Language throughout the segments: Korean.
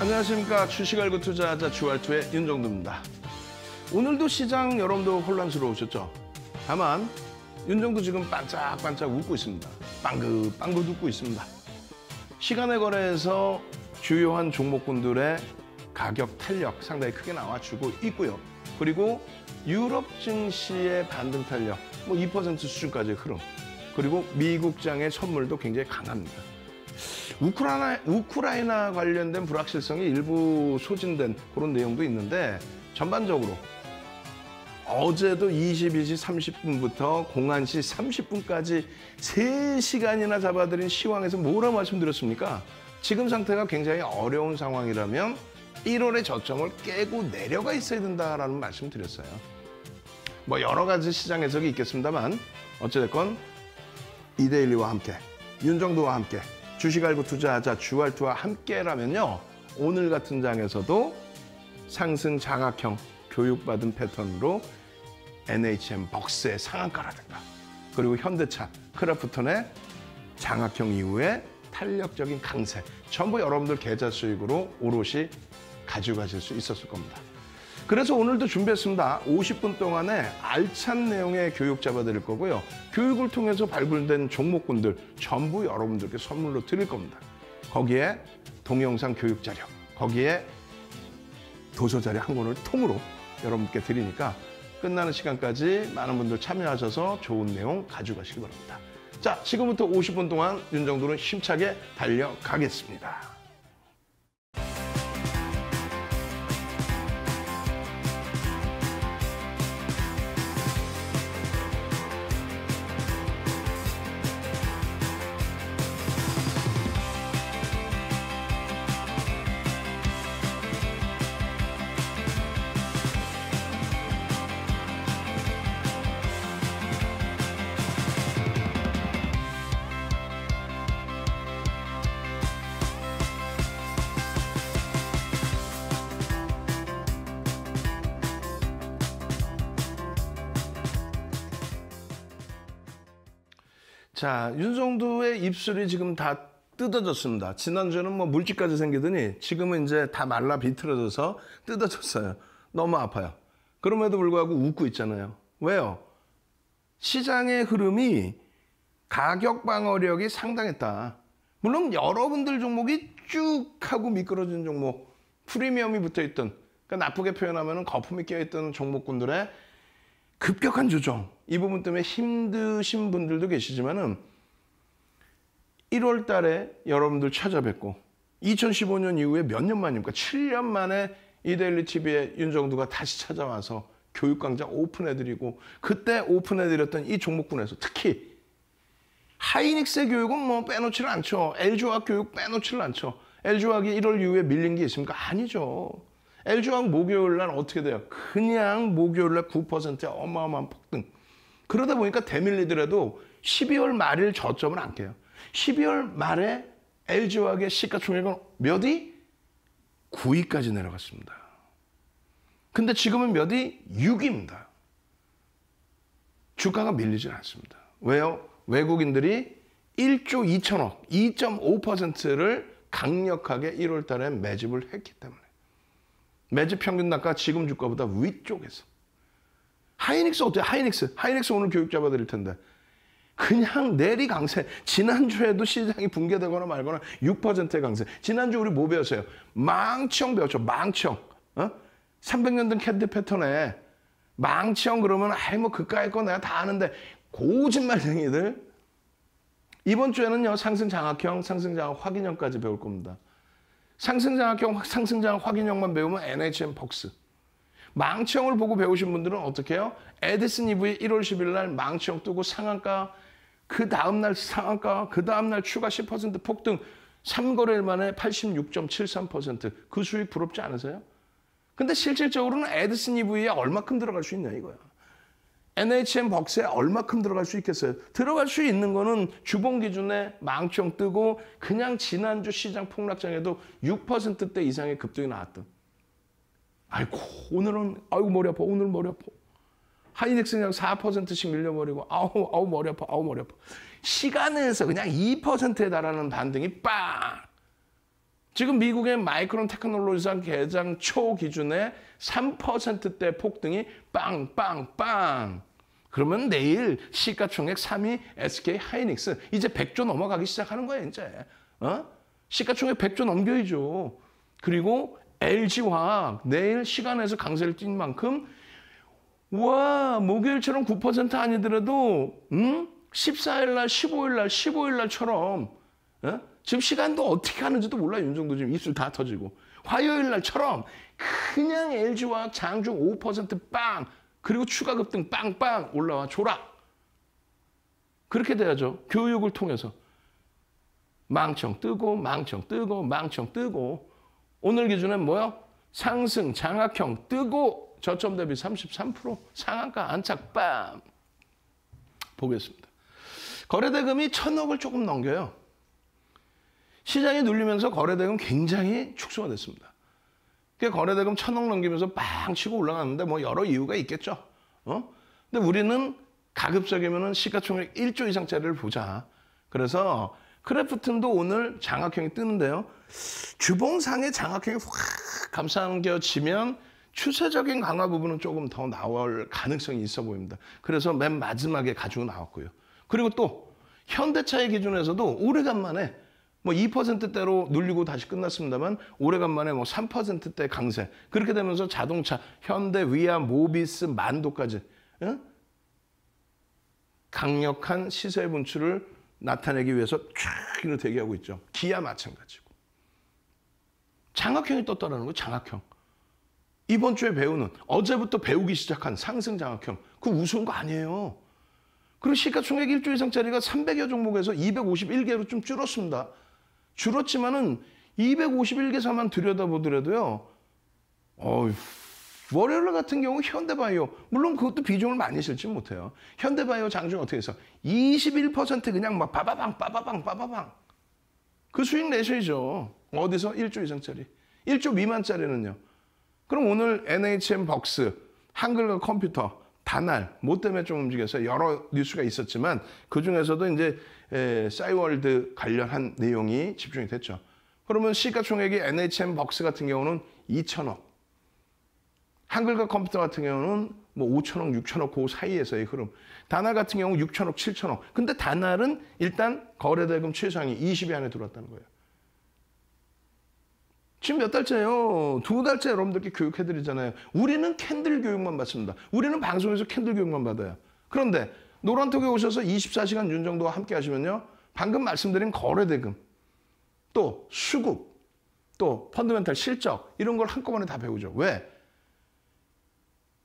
안녕하십니까. 주식 알고 투자하자 주알투의 윤정두입니다. 오늘도 시장 여러분도 혼란스러우셨죠? 다만 윤정두 지금 반짝반짝 웃고 있습니다. 빵긋빵긋 웃고 있습니다. 시간의 거래에서 주요한 종목군들의 가격 탄력 상당히 크게 나와주고 있고요. 그리고 유럽 증시의 반등 탄력 2% 수준까지의 흐름, 그리고 미국장의 선물도 굉장히 강합니다. 우크라이나 관련된 불확실성이 일부 소진된 그런 내용도 있는데, 전반적으로 어제도 22시 30분부터 01시 30분까지 3시간이나 잡아드린 시황에서 뭐라 말씀드렸습니까? 지금 상태가 굉장히 어려운 상황이라면 1월의 저점을 깨고 내려가 있어야 된다라는 말씀 드렸어요. 여러 가지 시장 해석이 있겠습니다만, 어찌됐건 이데일리와 함께, 윤정두와 함께, 주식 알고 투자하자 주알투와 함께라면요, 오늘 같은 장에서도 상승 장악형 교육받은 패턴으로 NHN 벅스의 상한가라든가, 그리고 현대차 크라프톤의 장악형 이후에 탄력적인 강세, 전부 여러분들 계좌 수익으로 오롯이 가져가실 수 있었을 겁니다. 그래서 오늘도 준비했습니다. 50분 동안에 알찬 내용의 교육 잡아드릴 거고요. 교육을 통해서 발굴된 종목군들 전부 여러분들께 선물로 드릴 겁니다. 거기에 동영상 교육 자료, 거기에 도서 자료 한 권을 통으로 여러분께 드리니까 끝나는 시간까지 많은 분들 참여하셔서 좋은 내용 가져가시기 바랍니다. 자, 지금부터 50분 동안 윤정두는 힘차게 달려가겠습니다. 자, 윤정두의 입술이 지금 다 뜯어졌습니다. 지난주에는 물집까지 생기더니 지금은 이제 다 말라 비틀어져서 뜯어졌어요. 너무 아파요. 그럼에도 불구하고 웃고 있잖아요. 왜요? 시장의 흐름이 가격 방어력이 상당했다. 물론 여러분들 종목이 쭉 하고 미끄러진 종목, 프리미엄이 붙어있던, 그러니까 나쁘게 표현하면 거품이 껴있던 종목군들의 급격한 조정, 이 부분 때문에 힘드신 분들도 계시지만은 1월 달에 여러분들 찾아뵙고 2015년 이후에 몇 년 만입니까? 7년 만에 이데일리 TV에 윤정두가 다시 찾아와서 교육 강좌 오픈해드리고, 그때 오픈해드렸던 이 종목군에서 특히 하이닉스의 교육은 빼놓지를 않죠. LG화학 교육 빼놓지를 않죠. LG화학이 1월 이후에 밀린 게 있습니까? 아니죠. LG화학 목요일 날 어떻게 돼요? 그냥 목요일 날 9%의 어마어마한 폭등. 그러다 보니까 대밀리더라도 12월 말일 저점을 안 깨요. 12월 말에 LG화학의 시가총액은 몇 위? 9위까지 내려갔습니다. 근데 지금은 몇 위? 6위입니다. 주가가 밀리질 않습니다. 왜요? 외국인들이 1조 2천억, 2.5%를 강력하게 1월 달에 매집을 했기 때문에. 매집 평균 단가 지금 주가보다 위쪽에서. 하이닉스 어때요? 하이닉스 오늘 교육 잡아드릴 텐데. 그냥 내리 강세. 지난주에도 시장이 붕괴되거나 말거나 6%의 강세. 지난주 우리 뭐 배웠어요? 망치형 배웠죠. 망치형. 300년 된 캔디 패턴에 망치형 그러면 그까이 거 내가 다 아는데, 거짓말쟁이들. 이번 주에는요, 상승 장악형, 상승 장악 확인형까지 배울 겁니다. 상승 장악형, 상승 장악 확인형만 배우면 NHN 벅스. 망치형을 보고 배우신 분들은 어떻게 해요? 에디슨 EV 1월 10일 날 망치형 뜨고 상한가, 그 다음날 상한가, 그 다음날 추가 10% 폭등, 3거래일 만에 86.73%. 그 수익 부럽지 않으세요? 근데 실질적으로는 에디슨 EV에 얼마큼 들어갈 수 있냐 이거야. NHN 벅스에 얼마큼 들어갈 수 있겠어요? 들어갈 수 있는 거는 주봉 기준에 망치형 뜨고 그냥 지난주 시장 폭락장에도 6%대 이상의 급등이 나왔던. 아이고 오늘은 머리 아파. 오늘 머리 아파. 하이닉스 그냥 4%씩 밀려버리고 아우 머리 아파. 머리 아파. 시간에서 그냥 2%에 달하는 반등이 빵! 지금 미국의 마이크론 테크놀로지상 개장 초 기준에 3%대 폭등이 빵빵빵. 그러면 내일 시가총액 3위 SK 하이닉스 이제 100조 넘어가기 시작하는 거야 이제. 시가총액 100조 넘겨야죠. 그리고 LG화학 내일 시간에서 강세를 띈 만큼 와 목요일처럼 9% 아니더라도 14일 날, 15일 날, 15일 날처럼 지금 시간도 어떻게 하는지도 몰라 윤정도 지금 입술 다 터지고 화요일 날처럼 그냥 LG화학 장중 5% 빵 그리고 추가 급등 빵빵 올라와 줘라. 그렇게 돼야죠. 교육을 통해서. 망청 뜨고 망청 뜨고 망청 뜨고 오늘 기준엔 뭐요? 상승 장악형 뜨고 저점 대비 33% 상한가 안착 빰. 보겠습니다. 거래대금이 1,000억을 조금 넘겨요. 시장이 눌리면서 거래대금 굉장히 축소가 됐습니다. 거래대금 1,000억 넘기면서 빵 치고 올라갔는데 뭐 여러 이유가 있겠죠. 근데 우리는 가급적이면 시가총액 1조 이상짜리를 보자. 그래서 크래프튼도 오늘 장악형이 뜨는데요. 주봉상의 장악형이 확 감싸겨지면 추세적인 강화 부분은 조금 더 나올 가능성이 있어 보입니다. 그래서 맨 마지막에 가지고 나왔고요. 그리고 또 현대차의 기준에서도 오래간만에 뭐 2%대로 눌리고 다시 끝났습니다만 오래간만에 뭐 3%대 강세. 그렇게 되면서 자동차, 현대, 위아, 모비스, 만도까지 강력한 시세 분출을 나타내기 위해서 쫙 대기하고 있죠. 기아 마찬가지고. 장악형이 떴다라는 거예요. 장악형. 이번 주에 배우는 어제부터 배우기 시작한 상승 장악형. 그거 우스운 거 아니에요. 그리고 시가총액 1조 이상짜리가 300여 종목에서 251개로 좀 줄었습니다. 줄었지만은 251개사만 들여다보더라도요. 월요일 같은 경우 현대바이오 물론 그것도 비중을 많이 실지 못해요. 현대바이오 장중 어떻게 해서 21% 그냥 막 빠바방 그 수익 내셔야죠. 어디서? 1조 이상짜리. 1조 미만짜리는요. 그럼 오늘 NHN 벅스, 한글과 컴퓨터, 다날, 뭐 때문에 좀 움직여서 여러 뉴스가 있었지만 그중에서도 이제 싸이월드 관련한 내용이 집중이 됐죠. 그러면 시가총액이 NHN 벅스 같은 경우는 2천억. 한글과 컴퓨터 같은 경우는 뭐 5천억, 6천억 그 사이에서의 흐름. 다날 같은 경우 6천억, 7천억. 근데 다날은 일단 거래대금 최상위 20위 안에 들어왔다는 거예요. 지금 몇 달째예요? 2달째 여러분들께 교육해드리잖아요. 우리는 캔들 교육만 받습니다. 우리는 방송에서 캔들 교육만 받아요. 그런데 노란톡에 오셔서 24시간 윤정도와 함께 하시면요. 방금 말씀드린 거래대금, 또 수급, 또 펀더멘탈 실적 이런 걸 한꺼번에 다 배우죠. 왜?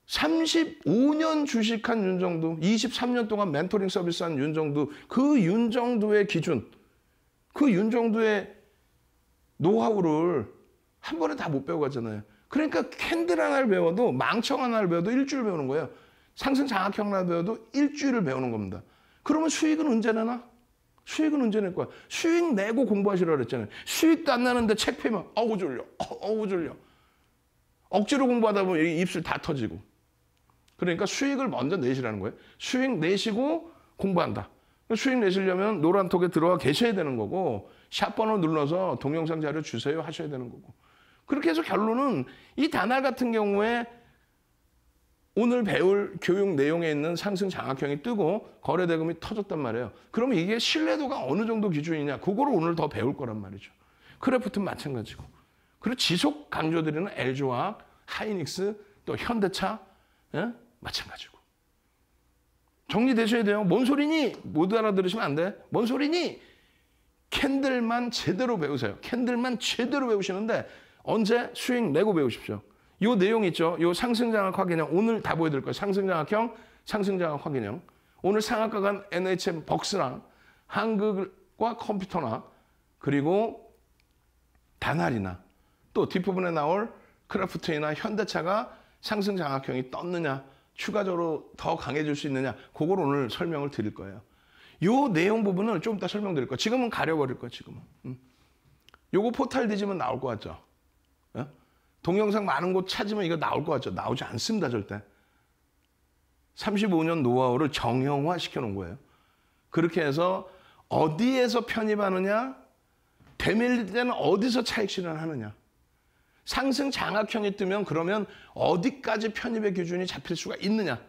35년 주식한 윤정도, 23년 동안 멘토링 서비스한 윤정도, 그 윤정도의 기준, 그 윤정도의 노하우를 한 번에 다 못 배워가잖아요. 그러니까 캔들 하나를 배워도, 망청 하나를 배워도 일주일 배우는 거예요. 상승 장악형 하나 배워도 일주일을 배우는 겁니다. 그러면 수익은 언제 내나? 수익은 언제 낼 거야? 수익 내고 공부하시라고 그랬잖아요. 수익도 안 나는데 책 펴면 어우 졸려, 어우 졸려. 억지로 공부하다 보면 입술 다 터지고. 그러니까 수익을 먼저 내시라는 거예요. 수익 내시고 공부한다. 수익 내시려면 노란톡에 들어와 계셔야 되는 거고 샷번호 눌러서 동영상 자료 주세요 하셔야 되는 거고. 그렇게 해서 결론은 이 다날 같은 경우에 오늘 배울 교육 내용에 있는 상승 장악형이 뜨고 거래대금이 터졌단 말이에요. 그러면 이게 신뢰도가 어느 정도 기준이냐 그거를 오늘 더 배울 거란 말이죠. 크래프트는 마찬가지고. 그리고 지속 강조드리는 LG화학, 하이닉스, 또 현대차 마찬가지고. 정리되셔야 돼요. 뭔 소리니? 못 알아들으시면 안 돼. 뭔 소리니? 캔들만 제대로 배우세요. 캔들만 제대로 배우시는데 언제? 수익 내고 배우십시오. 요 내용 있죠? 요 상승장악 확인형 오늘 다 보여드릴 거예요. 상승장악형, 상승장악 확인형. 오늘 상한가 간 NHN 벅스랑 한글과 컴퓨터나 그리고 다날이나 또 뒷부분에 나올 크래프트나 현대차가 상승장악형이 떴느냐 추가적으로 더 강해질 수 있느냐 그걸 오늘 설명을 드릴 거예요. 요 내용 부분을 좀 이따 설명드릴 거예요. 지금은 가려버릴 거예요. 지금은. 요거 포탈 뒤지면 나올 것 같죠? 동영상 많은 곳 찾으면 이거 나올 것 같죠? 나오지 않습니다. 절대. 35년 노하우를 정형화 시켜놓은 거예요. 그렇게 해서 어디에서 편입하느냐? 되밀릴 때는 어디서 차익 실현하느냐. 상승 장악형이 뜨면 그러면 어디까지 편입의 기준이 잡힐 수가 있느냐.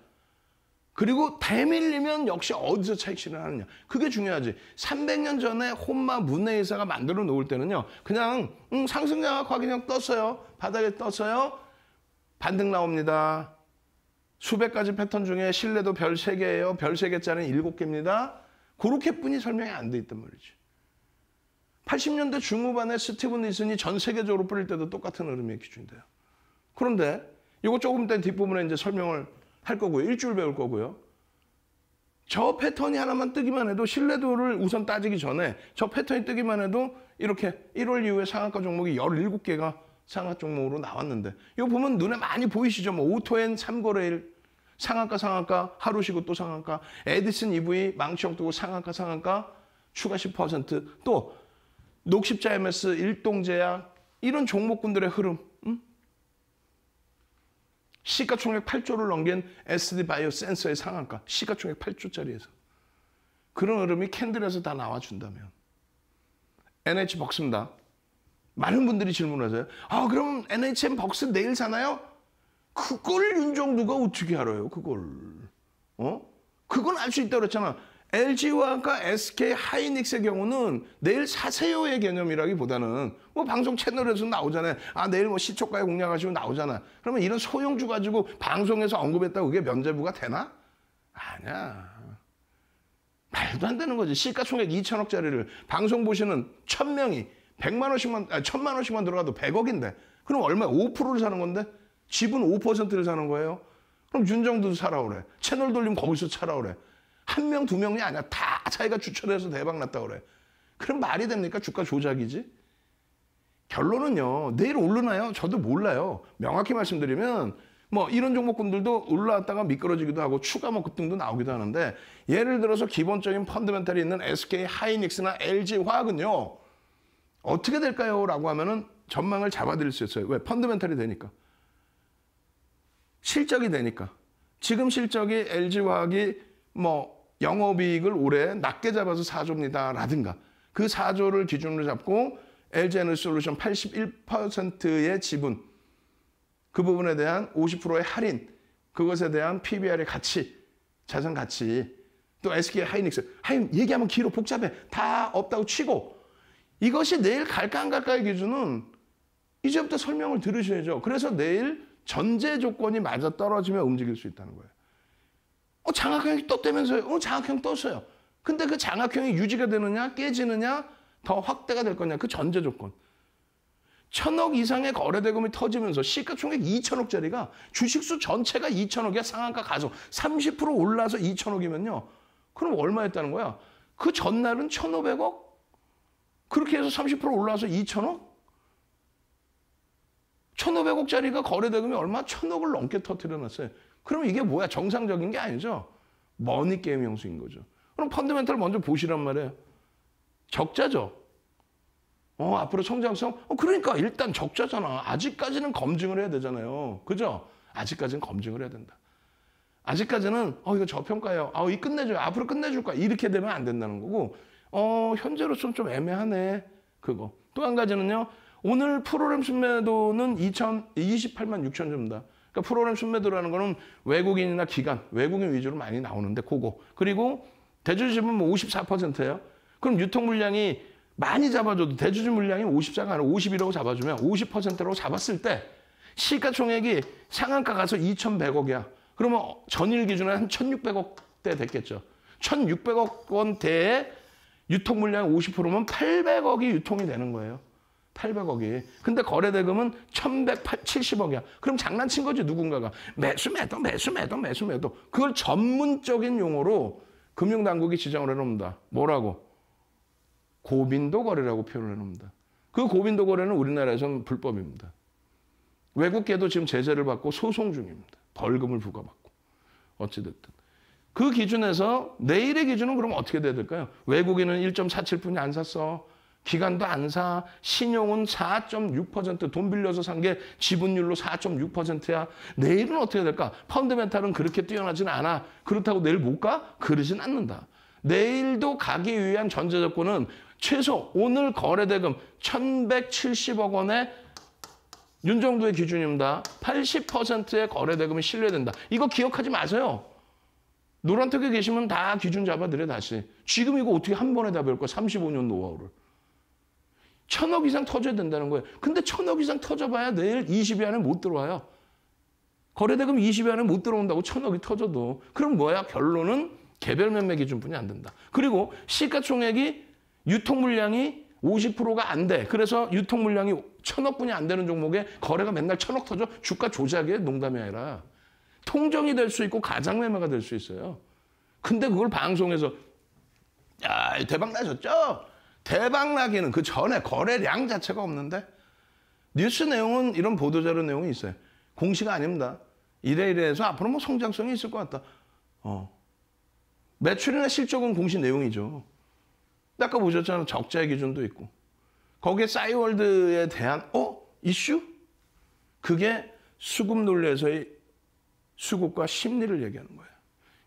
그리고 되밀리면 역시 어디서 차익 실현하느냐. 그게 중요하지. 300년 전에 혼마 문해이사가 만들어 놓을 때는요. 그냥 상승 장악화 그냥 떴어요. 바닥에 떴어요. 반등 나옵니다. 수백 가지 패턴 중에 신뢰도 별 3개예요. 별 3개짜리는 7개입니다. 그렇게뿐이 설명이 안 돼 있단 말이지. 80년대 중후반에 스티븐 니슨이 전 세계적으로 뿌릴 때도 똑같은 흐름의 기준이 돼요. 그런데 이거 조금 더 뒷부분에 이제 설명을 할 거고요. 일주일 배울 거고요. 저 패턴이 하나만 뜨기만 해도 신뢰도를 우선 따지기 전에 저 패턴이 뜨기만 해도 이렇게 1월 이후에 상한가 종목이 17개가 상하 종목으로 나왔는데 이거 보면 눈에 많이 보이시죠? 뭐 오토엔 3거래일 상한가 하루 쉬고 또 상한가 에디슨 EV 망치형 뜨고 상한가 추가 10% 또 녹십자 MS 일동제약 이런 종목군들의 흐름 시가총액 8조를 넘긴 SD바이오 센서의 상한가 시가총액 8조짜리에서 그런 흐름이 캔들에서 다 나와준다면 NH벅스입니다. 많은 분들이 질문하세요. 아 그럼 NHN 벅스 내일 사나요? 그걸 윤정두가 어떻게 알아요? 그걸 그건 알 수 있다고 그랬잖아. LG화학과 SK 하이닉스의 경우는 내일 사세요의 개념이라기보다는 뭐 방송 채널에서 나오잖아요. 아 내일 뭐 시초가에 공략하시고 나오잖아. 그러면 이런 소형주 가지고 방송에서 언급했다고 그게 면죄부가 되나? 아니야. 말도 안 되는 거지. 시가총액 2천억짜리를 방송 보시는 1000명이 1000만 원씩만 들어가도 100억인데 그럼 얼마? 5%를 사는 건데 지분 5%를 사는 거예요. 그럼 윤정두도 사라 그래. 채널 돌리면 거기서 사라 그래. 1명, 2명이 아니야. 다 자기가 추천해서 대박 났다 그래. 그럼 말이 됩니까? 주가 조작이지? 결론은요. 내일 오르나요? 저도 몰라요. 명확히 말씀드리면 뭐 이런 종목군들도 올라왔다가 미끄러지기도 하고 추가 뭐 급등도 나오기도 하는데 예를 들어서 기본적인 펀더멘탈이 있는 SK 하이닉스나 LG 화학은요. 어떻게 될까요? 라고 하면은 전망을 잡아드릴 수 있어요. 왜? 펀더멘탈이 되니까. 실적이 되니까. 지금 실적이 LG 화학이 뭐 영업이익을 올해 낮게 잡아서 4조입니다. 라든가 그 4조를 기준으로 잡고 LG에너지솔루션 81%의 지분 그 부분에 대한 50%의 할인 그것에 대한 PBR의 가치 자산 가치 또 SK 하이닉스 얘기하면 길어 복잡해 다 없다고 치고 이것이 내일 갈까 안 갈까의 기준은 이제부터 설명을 들으셔야죠. 그래서 내일 전제 조건이 맞아떨어지면 움직일 수 있다는 거예요. 장악형이 떴다면서요? 장악형 떴어요. 근데 그 장악형이 유지가 되느냐, 깨지느냐, 더 확대가 될 거냐, 그 전제 조건. 1000억 이상의 거래대금이 터지면서 시가총액 2천억짜리가 주식수 전체가 2천억이야, 상한가 가서 30% 올라서 2천억이면요. 그럼 얼마였다는 거야? 그 전날은 1,500억? 그렇게 해서 30% 올라서 2천억? 1,500억짜리가 거래대금이 얼마? 1,000억을 넘게 터뜨려놨어요. 그럼 이게 뭐야? 정상적인 게 아니죠. 머니게임 형식인 거죠. 그럼 펀더멘탈 먼저 보시란 말이에요. 적자죠. 앞으로 성장성? 그러니까 일단 적자잖아. 아직까지는 검증을 해야 되잖아요. 그죠? 아직까지는 검증을 해야 된다. 아직까지는 이거 저평가예요. 이 끝내줘요. 앞으로 끝내줄 거야. 이렇게 되면 안 된다는 거고 현재로서는 좀 애매하네. 그거. 또 한 가지는요. 오늘 프로그램 순매도는 28만 6천 주입니다. 그러니까 프로그램 순매도라는 거는 외국인이나 기관, 외국인 위주로 많이 나오는데 그거. 그리고 대주주집은 뭐 54%예요. 그럼 유통 물량이 많이 잡아줘도 대주주 물량이 54가 아니라 51억 잡아주면 50%라고 잡았을 때 시가총액이 상한가 가서 2,100억이야. 그러면 전일 기준에 한 1,600억대 됐겠죠. 1,600억 원대의 유통 물량 50%면 800억이 유통이 되는 거예요. 800억이. 근데 거래대금은 1,170억이야. 그럼 장난친 거지 누군가가. 매수 매도. 그걸 전문적인 용어로 금융당국이 지정을 해놓습니다. 뭐라고? 고빈도 거래라고 표현을 해놓습니다. 그 고빈도 거래는 우리나라에서는 불법입니다. 외국계도 지금 제재를 받고 소송 중입니다. 벌금을 부과받고. 어찌됐든. 그 기준에서 내일의 기준은 그럼 어떻게 돼야 될까요? 외국인은 1.47뿐이 안 샀어. 기관도 안 사. 신용은 4.6%. 돈 빌려서 산 게 지분율로 4.6%야. 내일은 어떻게 될까? 펀드멘탈은 그렇게 뛰어나지는 않아. 그렇다고 내일 못 가? 그러진 않는다. 내일도 가기 위한 전제 조건은 최소 오늘 거래대금 1,170억 원에 윤정도의 기준입니다. 80%의 거래대금이 신뢰된다. 이거 기억하지 마세요. 노란톡에 계시면 다 기준 잡아드려 다시. 지금 이거 어떻게 한 번에 다 배울 거야. 35년 노하우를. 1,000억 이상 터져야 된다는 거예요. 근데 1,000억 이상 터져봐야 내일 20일 안에 못 들어와요. 거래대금 20일 안에 못 들어온다고 1,000억이 터져도. 그럼 뭐야? 결론은 개별 매매 기준뿐이 안 된다. 그리고 시가총액이 유통 물량이 50%가 안 돼. 그래서 유통 물량이 1,000억분이 안 되는 종목에 거래가 맨날 1,000억 터져. 주가 조작이에요. 농담이 아니라. 통정이 될 수 있고 가장 매매가 될 수 있어요. 근데 그걸 방송에서 야, 대박 나셨죠? 대박 나기는 그 전에 거래량 자체가 없는데 뉴스 내용은 이런 보도자료 내용이 있어요. 공시가 아닙니다. 이래서 앞으로 뭐 성장성이 있을 것 같다. 매출이나 실적은 공시 내용이죠. 아까 보셨잖아요. 적자의 기준도 있고. 거기에 싸이월드에 대한 이슈? 그게 수급 논리에서의 수급과 심리를 얘기하는 거예요.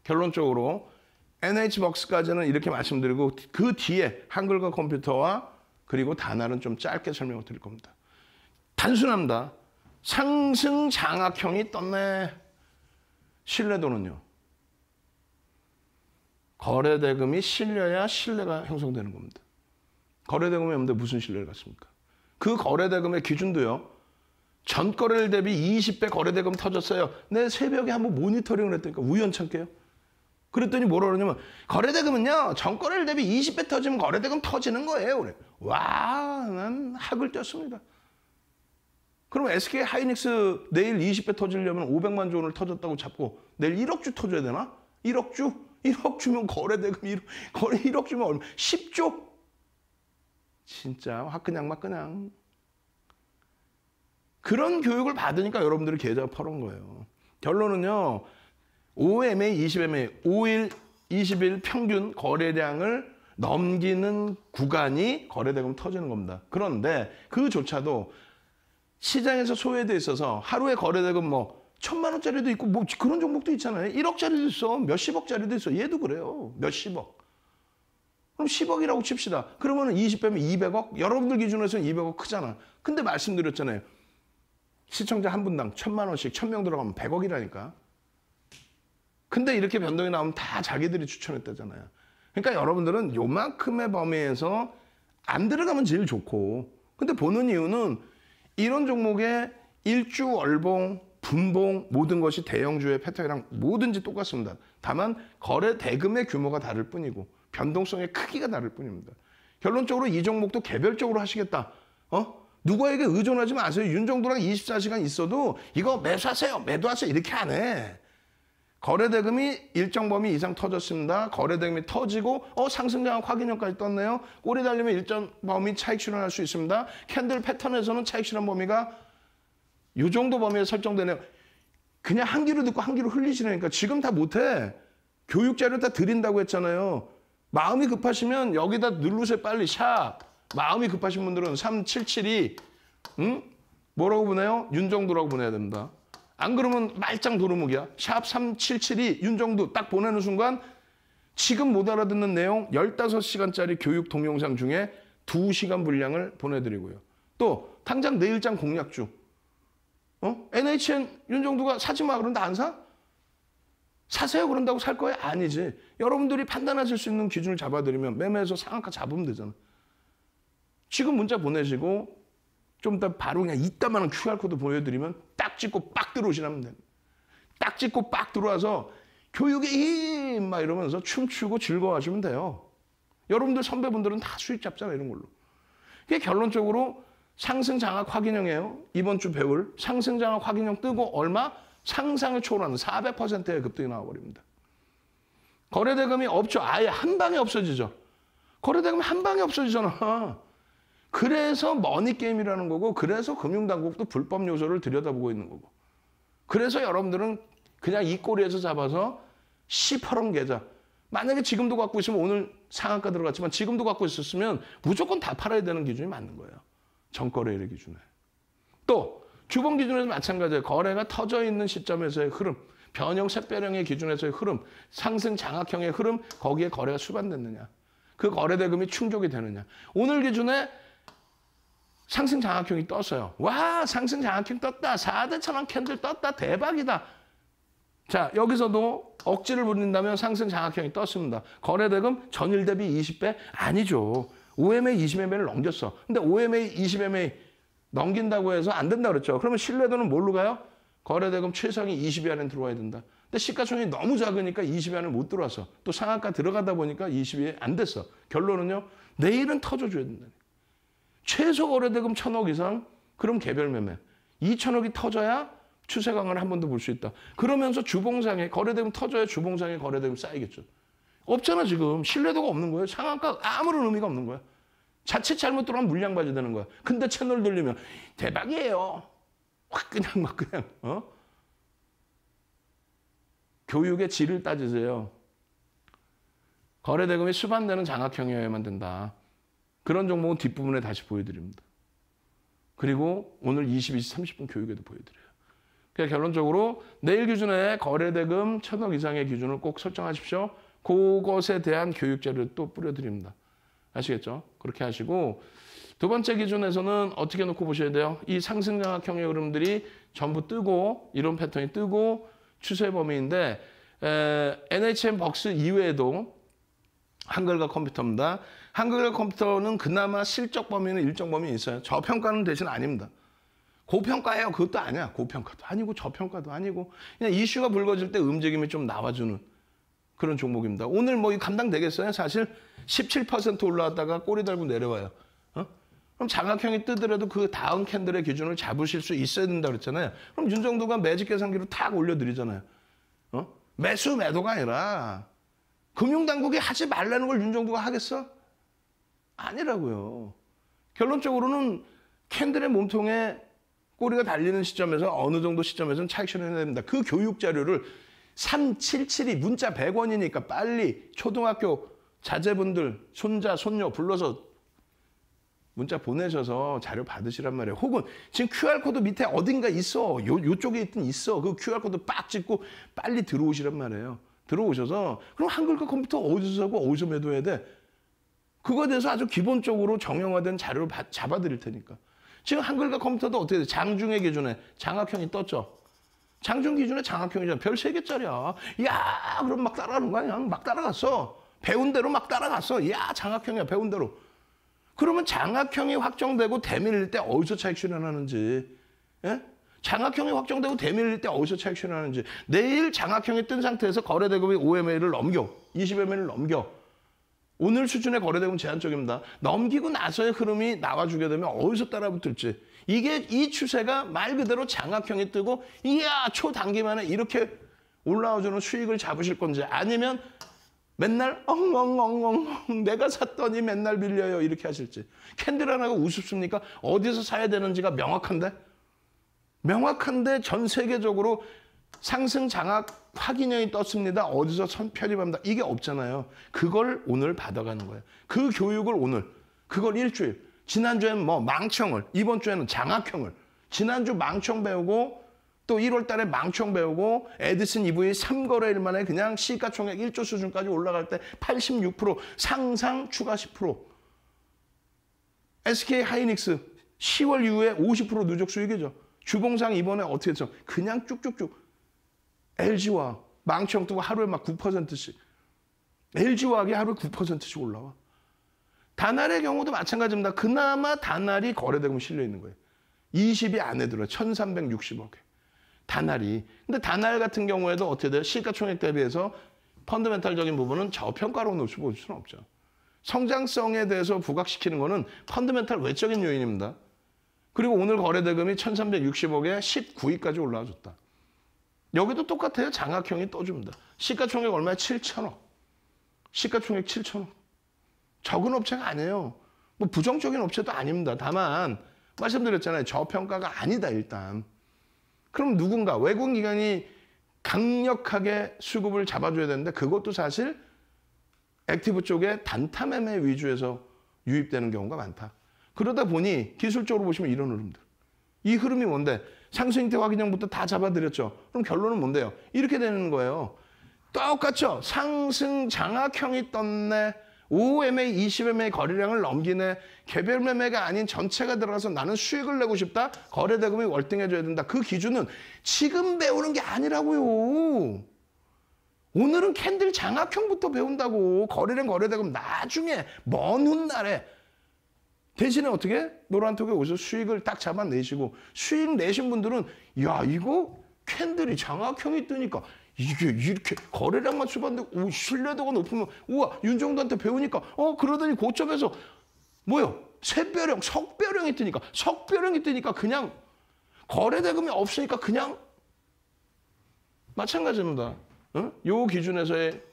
결론적으로 NH벅스까지는 이렇게 말씀드리고 그 뒤에 한글과 컴퓨터와 그리고 단알은 좀 짧게 설명을 드릴 겁니다. 단순합니다. 상승 장악형이 떴네. 신뢰도는요. 거래대금이 실려야 신뢰가 형성되는 겁니다. 거래대금이 없는데 무슨 신뢰를 갖습니까? 그 거래대금의 기준도요. 전거래일 대비 20배 거래대금 터졌어요. 내 새벽에 한번 모니터링을 했다니까 우연찮게요. 그랬더니 뭐라 그러냐면 거래대금은요. 전거래일 대비 20배 터지면 거래대금 터지는 거예요. 그래. 와, 난 학을 떴습니다. 그럼 SK 하이닉스 내일 20배 터지려면 500만 주 원을 터졌다고 잡고 내일 1억 주 터져야 되나? 1억 주? 1억 주면 거래대금 1억 주면 얼마? 10조? 진짜 화끈양 막끈양. 그런 교육을 받으니까 여러분들이 계좌가 퍼런 거예요. 결론은요. 5MA, 20MA, 5일, 20일 평균 거래량을 넘기는 구간이 거래대금 터지는 겁니다. 그런데 그조차도 시장에서 소외돼 있어서 하루에 거래대금 뭐 1,000만 원짜리도 있고 뭐 그런 종목도 있잖아요. 1억짜리도 있어. 몇십억짜리도 있어. 얘도 그래요. 몇십억. 그럼 10억이라고 칩시다. 그러면 20배면 200억? 여러분들 기준에서는 200억 크잖아. 근데 말씀드렸잖아요. 시청자 한 분당 1,000만 원씩 1,000명 들어가면 100억이라니까. 근데 이렇게 변동이 나오면 다 자기들이 추천했다잖아요. 그러니까 여러분들은 요만큼의 범위에서 안 들어가면 제일 좋고. 근데 보는 이유는 이런 종목에 일주, 월봉, 분봉 모든 것이 대형주의 패턴이랑 뭐든지 똑같습니다. 다만 거래 대금의 규모가 다를 뿐이고 변동성의 크기가 다를 뿐입니다. 결론적으로 이 종목도 개별적으로 하시겠다. 누구에게 의존하지 마세요. 윤정도랑 24시간 있어도 이거 매수하세요. 매도하세요. 이렇게 안 해. 거래대금이 일정 범위 이상 터졌습니다. 거래대금이 터지고 상승장악 확인형까지 떴네요. 꼬리 달리면 일정 범위 차익 실현할 수 있습니다. 캔들 패턴에서는 차익 실현 범위가 이 정도 범위에 설정되네요. 그냥 한 귀로 듣고 한 귀로 흘리시라니까. 지금 다 못해. 교육자료 다 드린다고 했잖아요. 마음이 급하시면 여기다 누르세요. 빨리 샵. 마음이 급하신 분들은 3772 뭐라고 보내요? 윤정도라고 보내야 됩니다. 안 그러면 말짱 도루묵이야. 샵 3772 윤정도 딱 보내는 순간 지금 못 알아듣는 내용 15시간짜리 교육 동영상 중에 2시간 분량을 보내드리고요. 또 당장 내일장 공략주. NHN 윤정도가 사지 마 그런데 안 사? 사세요 그런다고 살 거예요? 아니지. 여러분들이 판단하실 수 있는 기준을 잡아드리면 매매해서 상한가 잡으면 되잖아. 지금 문자 보내시고 좀 이따 바로 그냥 이따만한 QR코드 보여드리면 딱 찍고 빡 들어오시라면 됩니다. 딱 찍고 빡 들어와서 교육의 힘 막 이러면서 춤추고 즐거워하시면 돼요. 여러분들 선배분들은 다 수익 잡잖아요. 이런 걸로. 그게 결론적으로 상승 장악 확인형이에요. 이번 주 배울 상승 장악 확인형 뜨고 얼마? 상상을 초월하는 400%의 급등이 나와버립니다. 거래대금이 없죠. 아예 한 방에 없어지죠. 거래대금이 한 방에 없어지잖아. 그래서 머니게임이라는 거고 그래서 금융당국도 불법 요소를 들여다보고 있는 거고 그래서 여러분들은 그냥 이 꼬리에서 잡아서 시퍼런 계좌 만약에 지금도 갖고 있으면 오늘 상한가 들어갔지만 지금도 갖고 있었으면 무조건 다 팔아야 되는 기준이 맞는 거예요. 전거래일 기준에. 또 주봉 기준에서 마찬가지예요. 거래가 터져 있는 시점에서의 흐름, 변형 샛별형의 기준에서의 흐름, 상승 장악형의 흐름, 거기에 거래가 수반됐느냐. 그 거래대금이 충족이 되느냐. 오늘 기준에 상승 장악형이 떴어요. 와, 상승 장악형 떴다. 4대 천원 캔들 떴다. 대박이다. 자, 여기서도 억지를 부린다면 상승 장악형이 떴습니다. 거래대금 전일 대비 20배? 아니죠. OMA 20MA를 넘겼어. 근데 OMA 20MA 넘긴다고 해서 안 된다고 그랬죠. 그러면 신뢰도는 뭘로 가요? 거래대금 최상위 20위 안에 들어와야 된다. 근데 시가총액이 너무 작으니까 20위 안에 못 들어왔어. 또 상한가 들어가다 보니까 20위에 안 됐어. 결론은요. 내일은 터져줘야 된다. 최소 거래대금 1,000억 이상, 그럼 개별 매매. 2,000억이 터져야 추세 강화를 한 번 더 볼 수 있다. 그러면서 주봉상에 거래대금 터져야 주봉상에 거래대금 쌓이겠죠. 없잖아 지금. 신뢰도가 없는 거예요. 상한가 아무런 의미가 없는 거야. 자칫 잘못 들어가면 물량 발휘되는 거야. 근데 채널 돌리면 대박이에요. 확 그냥 막 그냥 교육의 질을 따지세요. 거래대금이 수반되는 장악형이어야만 된다. 그런 종목은 뒷부분에 다시 보여드립니다. 그리고 오늘 22시 30분 교육에도 보여드려요. 그러니까 결론적으로 내일 기준에 거래대금 1,000억 이상의 기준을 꼭 설정하십시오. 그것에 대한 교육 자료를 또 뿌려드립니다. 아시겠죠? 그렇게 하시고 두 번째 기준에서는 어떻게 놓고 보셔야 돼요? 이 상승 장악형의 흐름들이 전부 뜨고 이런 패턴이 뜨고 추세 범위인데 NHN 벅스 이외에도 한글과 컴퓨터입니다. 한글과 컴퓨터는 그나마 실적 범위는 일정 범위 있어요. 저평가는 대신 아닙니다. 고평가예요. 그것도 아니야. 고평가도 아니고 저평가도 아니고 그냥 이슈가 불거질 때 움직임이 좀 나와주는 그런 종목입니다. 오늘 뭐 감당되겠어요? 사실 17% 올라왔다가 꼬리 달고 내려와요. 그럼 장악형이 뜨더라도 그 다음 캔들의 기준을 잡으실 수 있어야 된다 그랬잖아요. 그럼 윤정도가 매직 계산기로 탁 올려드리잖아요. 매수 매도가 아니라 금융당국이 하지 말라는 걸 윤정도가 하겠어? 아니라고요. 결론적으로는 캔들의 몸통에 꼬리가 달리는 시점에서 어느 정도 시점에서는 차익 실현해야 됩니다. 그 교육 자료를 3772 문자 100원이니까 빨리 초등학교 자제분들 손자 손녀 불러서 문자 보내셔서 자료 받으시란 말이에요. 혹은 지금 QR코드 밑에 어딘가 있어. 요쪽에 있든 있어. 그 QR코드 빡 찍고 빨리 들어오시란 말이에요. 들어오셔서 그럼 한글과 컴퓨터 어디서 사고 어디서 매도해야 돼? 그거에 대해서 아주 기본적으로 정형화된 자료를 잡아드릴 테니까. 지금 한글과 컴퓨터도 어떻게 돼? 장중의 기준에 장악형이 떴죠. 장중 기준에 장악형이잖아. 별 3개짜리야. 야, 그럼 막 따라가는 거 아니야? 막 따라갔어. 배운 대로 막 따라갔어. 야, 장악형이야. 배운 대로. 그러면 장악형이 확정되고 대밀릴 때 어디서 차익 실현하는지. 예? 장악형이 확정되고 대밀릴 때 어디서 차익 실현하는지. 내일 장악형이 뜬 상태에서 거래대금이 OMA를 넘겨. 20MA를 넘겨. 오늘 수준의 거래대금 제한적입니다. 넘기고 나서의 흐름이 나와주게 되면 어디서 따라붙을지. 이게 이 추세가 말 그대로 장악형이 뜨고 이야 초단기만에 이렇게 올라와주는 수익을 잡으실 건지 아니면 맨날 엉엉엉엉 내가 샀더니 맨날 빌려요 이렇게 하실지. 캔들 하나가 우습습니까? 어디서 사야 되는지가 명확한데? 명확한데 전 세계적으로 상승 장악 확인형이 떴습니다. 어디서 편입합니다. 이게 없잖아요. 그걸 오늘 받아가는 거예요. 그 교육을 오늘, 그걸 일주일. 지난주에는 뭐 망청을, 이번 주에는 장악형을. 지난주 망청 배우고 또 1월 달에 망청 배우고 에디슨 EV 3거래일 만에 그냥 시가총액 1조 수준까지 올라갈 때 86% 상상 추가 10%. SK 하이닉스 10월 이후에 50% 누적 수익이죠. 주봉상 이번에 어떻게 했죠? 그냥 쭉쭉쭉. LG화학 망청 뜨고 하루에 막 9%씩. LG화학이 하루에 9%씩 올라와. 다날의 경우도 마찬가지입니다. 그나마 다날이 거래대금 실려 있는 거예요. 20이 안에 들어요. 1360억에. 다날이. 근데 다날 같은 경우에도 어떻게 돼요? 시가총액 대비해서 펀더멘탈적인 부분은 저평가로 볼 수는 없죠. 성장성에 대해서 부각시키는 거는 펀더멘탈 외적인 요인입니다. 그리고 오늘 거래대금이 1360억에 19위까지 올라와줬다. 여기도 똑같아요. 장악형이 떠줍니다. 시가총액 얼마에 7천억. 시가총액 7천억. 적은 업체가 아니에요. 뭐 부정적인 업체도 아닙니다. 다만 말씀드렸잖아요. 저평가가 아니다 일단. 그럼 누군가 외국 기관이 강력하게 수급을 잡아줘야 되는데 그것도 사실 액티브 쪽에 단타 매매 위주에서 유입되는 경우가 많다. 그러다 보니 기술적으로 보시면 이런 흐름들. 이 흐름이 뭔데? 상승 형태 확인형부터 다 잡아드렸죠. 그럼 결론은 뭔데요? 이렇게 되는 거예요. 똑같죠? 상승 장악형이 떴네. 5MA, 20MA 거래량을 넘기네. 개별 매매가 아닌 전체가 들어가서 나는 수익을 내고 싶다. 거래대금이 월등해져야 된다. 그 기준은 지금 배우는 게 아니라고요. 오늘은 캔들 장악형부터 배운다고. 거래량 거래대금 나중에 먼 훗날에. 대신에 어떻게? 노란톡에 오셔서 수익을 딱 잡아내시고 수익 내신 분들은 야 이거 캔들이 장악형이 뜨니까 이게 이렇게 거래량만 수반되고 신뢰도가 높으면 우와 윤정도한테 배우니까 그러더니 고점에서 뭐요? 새별형, 석별형이 뜨니까 석별형이 뜨니까 그냥 거래대금이 없으니까 그냥 마찬가지입니다. 요 기준에서의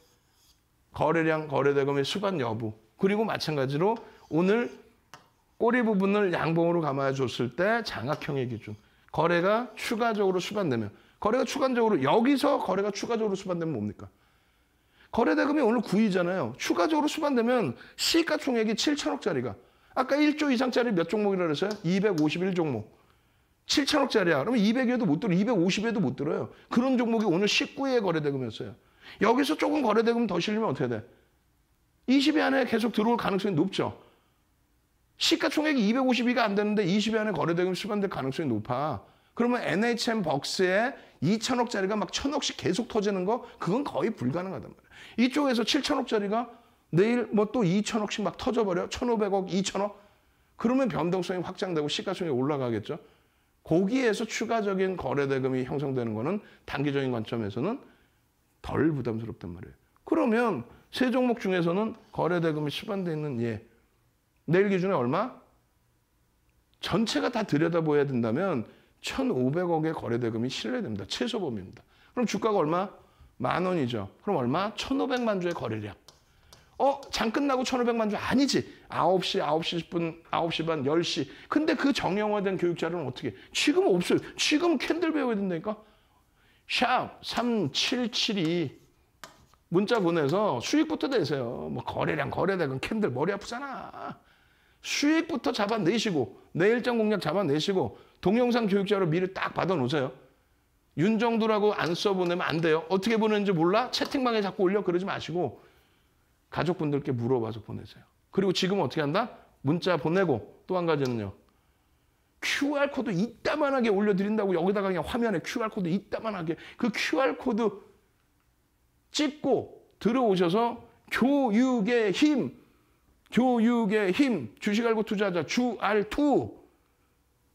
거래량, 거래대금의 수반 여부 그리고 마찬가지로 오늘 꼬리 부분을 양봉으로 감아줬을 때 장악형의 기준 거래가 추가적으로 수반되면 거래가 추가적으로 여기서 거래가 추가적으로 수반되면 뭡니까? 거래대금이 오늘 9위잖아요. 추가적으로 수반되면 시가총액이 7천억짜리가 아까 1조 이상짜리 몇 종목이라 그랬어요? 251종목. 7천억짜리야. 그러면 200위에도 못 들어. 250위에도 못 들어요. 그런 종목이 오늘 19위의 거래대금이었어요. 여기서 조금 거래대금 더 실리면 어떻게 돼? 20위 안에 계속 들어올 가능성이 높죠. 시가총액이 250위가 안 되는데 20위 안에 거래대금이 수반될 가능성이 높아. 그러면 NHN 벅스에 2천억짜리가 막 1,000억씩 계속 터지는 거 그건 거의 불가능하단 말이야. 이쪽에서 7천억짜리가 내일 뭐 또 2천억씩 막 터져버려. 1,500억, 2천억. 그러면 변동성이 확장되고 시가총액이 올라가겠죠. 거기에서 추가적인 거래대금이 형성되는 거는 단기적인 관점에서는 덜 부담스럽단 말이에요. 그러면 세 종목 중에서는 거래대금이 수반되어 있는 내일 기준에 얼마? 전체가 다 들여다보아야 된다면 1,500억의 거래대금이 실려됩니다. 최소 범위입니다. 그럼 주가가 얼마? 10,000원이죠. 그럼 얼마? 1,500만 주의 거래량. 장 끝나고 1,500만 주 아니지. 9시, 9시 10분, 9시 반, 10시. 근데 그 정형화된 교육 자료는 어떻게? 지금 없어요. 지금 캔들 배워야 된다니까. 샵 3772 문자 보내서 수익부터 내세요. 뭐 거래량, 거래대금, 캔들 머리 아프잖아. 수익부터 잡아내시고 내 일정 공략 잡아내시고 동영상 교육자료 미리 딱 받아놓으세요. 윤정도라고 안 써보내면 안 돼요. 어떻게 보내는지 몰라? 채팅방에 자꾸 올려 그러지 마시고 가족분들께 물어봐서 보내세요. 그리고 지금 어떻게 한다? 문자 보내고 또 한 가지는요. QR코드 이따만하게 올려드린다고 여기다가 그냥 화면에 QR코드 이따만하게 그 QR코드 찍고 들어오셔서 교육의 힘 주식 알고 투자하자 주알2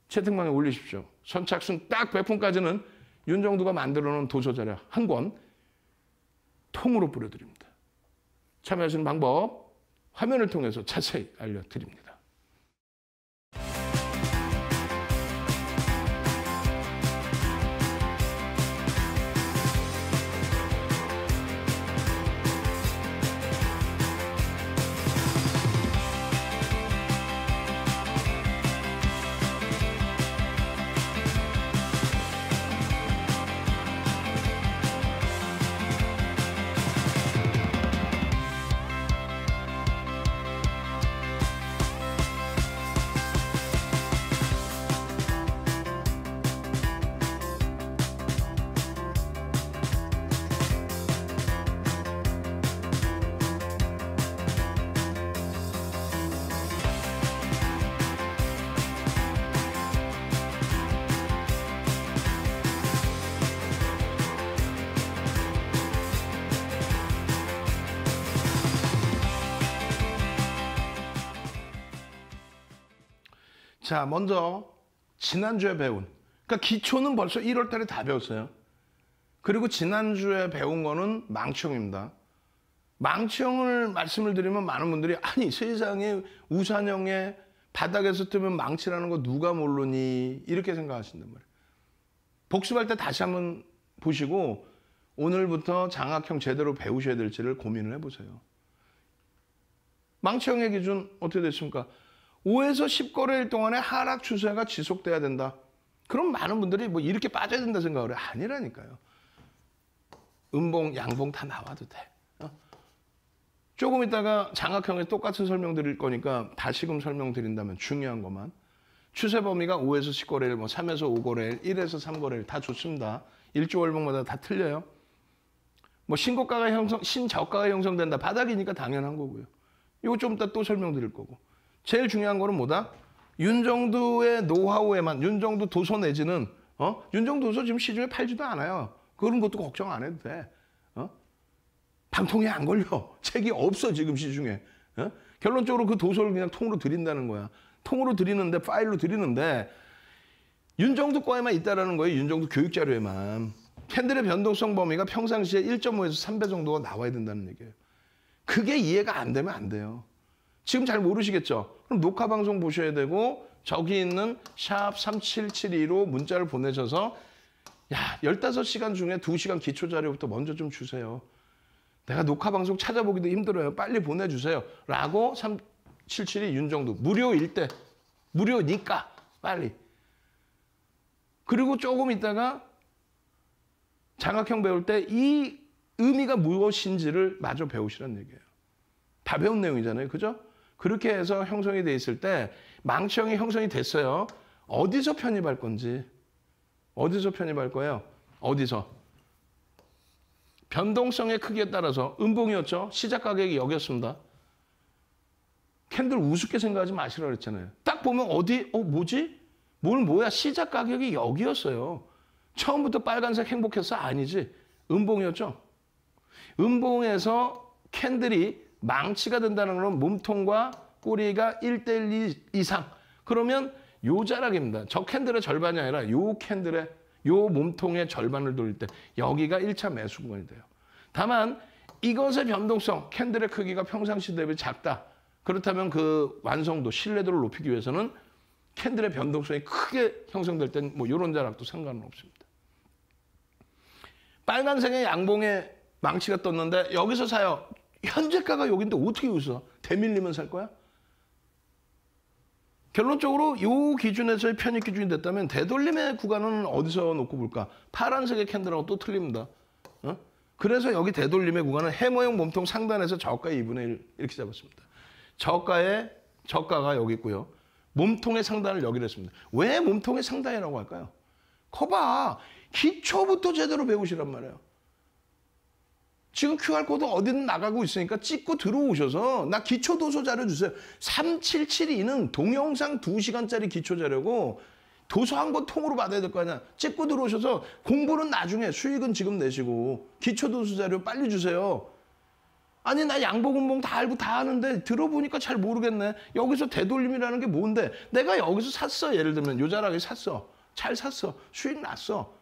채팅방에 올리십시오. 선착순 딱 100분까지는 윤정도가 만들어놓은 도서자료 한 권 통으로 뿌려드립니다. 참여하시는 방법 화면을 통해서 자세히 알려드립니다. 자, 먼저 지난주에 배운 그러니까 기초는 벌써 1월 달에 다 배웠어요. 그리고 지난주에 배운 거는 망치형입니다. 망치형을 말씀을 드리면 많은 분들이 아니 세상에 우산형에 바닥에서 뜨면 망치라는 거 누가 모르니 이렇게 생각하신단 말이에요. 복습할 때 다시 한번 보시고 오늘부터 장악형 제대로 배우셔야 될지를 고민을 해보세요. 망치형의 기준 어떻게 됐습니까? 5에서 10거래일 동안의 하락 추세가 지속돼야 된다. 그럼 많은 분들이 뭐 이렇게 빠져야 된다 생각을 해요. 아니라니까요. 음봉, 양봉 다 나와도 돼. 조금 있다가 장악형에 똑같은 설명 드릴 거니까 다시금 설명드린다면 중요한 것만. 추세 범위가 5에서 10거래일, 뭐 3에서 5거래일, 1에서 3거래일 다 좋습니다. 일조 월봉마다 다 틀려요. 뭐 신고가가 신저가가 형성된다. 바닥이니까 당연한 거고요. 이거 좀 이따 또 설명드릴 거고. 제일 중요한 거는 뭐다? 윤정두의 노하우에만, 윤정두 도서 내지는, 윤정두 도서 지금 시중에 팔지도 않아요. 그런 것도 걱정 안 해도 돼. 방통위 안 걸려. 책이 없어, 지금 시중에. 결론적으로 그 도서를 그냥 통으로 드린다는 거야. 통으로 드리는데, 파일로 드리는데, 윤정두 거에만 있다라는 거예요. 윤정두 교육 자료에만. 캔들의 변동성 범위가 평상시에 1.5에서 3배 정도가 나와야 된다는 얘기예요. 그게 이해가 안 되면 안 돼요. 지금 잘 모르시겠죠? 그럼 녹화 방송 보셔야 되고 저기 있는 샵 3772로 문자를 보내셔서 야, 15시간 중에 2시간 기초 자료부터 먼저 좀 주세요. 내가 녹화 방송 찾아보기도 힘들어요. 빨리 보내주세요. 라고 3772 윤정두. 무료일 때. 무료니까 빨리. 그리고 조금 있다가 장학형 배울 때 이 의미가 무엇인지를 마저 배우시라는 얘기예요. 다 배운 내용이잖아요. 그죠? 그렇게 해서 형성이 돼 있을 때 망치형이 형성이 됐어요. 어디서 편입할 건지. 어디서 편입할 거예요? 어디서? 변동성의 크기에 따라서 음봉이었죠. 시작 가격이 여기였습니다. 캔들 우습게 생각하지 마시라 그랬잖아요. 딱 보면 어디? 뭐지? 뭐야? 시작 가격이 여기였어요. 처음부터 빨간색 행복했어? 아니지. 음봉이었죠. 음봉에서 캔들이 망치가 된다는 건 몸통과 꼬리가 1:1 이상. 그러면 요 자락입니다. 저 캔들의 절반이 아니라 요 캔들의 요 몸통의 절반을 돌릴 때 여기가 1차 매수 구간이 돼요. 다만 이것의 변동성, 캔들의 크기가 평상시 대비 작다. 그렇다면 그 완성도, 신뢰도를 높이기 위해서는 캔들의 변동성이 크게 형성될 땐 뭐 이런 자락도 상관은 없습니다. 빨간색의 양봉에 망치가 떴는데 여기서 사요. 현재가가 여기인데 어떻게 여기서 대밀리면 살 거야? 결론적으로 이 기준에서의 편입 기준이 됐다면 되돌림의 구간은 어디서 놓고 볼까? 파란색의 캔들하고 또 틀립니다. 그래서 여기 되돌림의 구간은 해모형 몸통 상단에서 저가의 2분의 1 이렇게 잡았습니다. 저가가 여기 있고요. 몸통의 상단을 여기로 했습니다. 왜 몸통의 상단이라고 할까요? 거봐. 기초부터 제대로 배우시란 말이에요. 지금 QR코드 어디든 나가고 있으니까 찍고 들어오셔서 나 기초도서 자료 주세요. 3772는 동영상 2시간짜리 기초자료고 도서 한 권 통으로 받아야 될 거 아니야. 찍고 들어오셔서 공부는 나중에 수익은 지금 내시고 기초도서 자료 빨리 주세요. 아니 나 양봉음봉 다 알고 다 아는데 들어보니까 잘 모르겠네. 여기서 되돌림이라는 게 뭔데? 내가 여기서 샀어. 예를 들면 요 자락에 샀어. 잘 샀어. 수익 났어.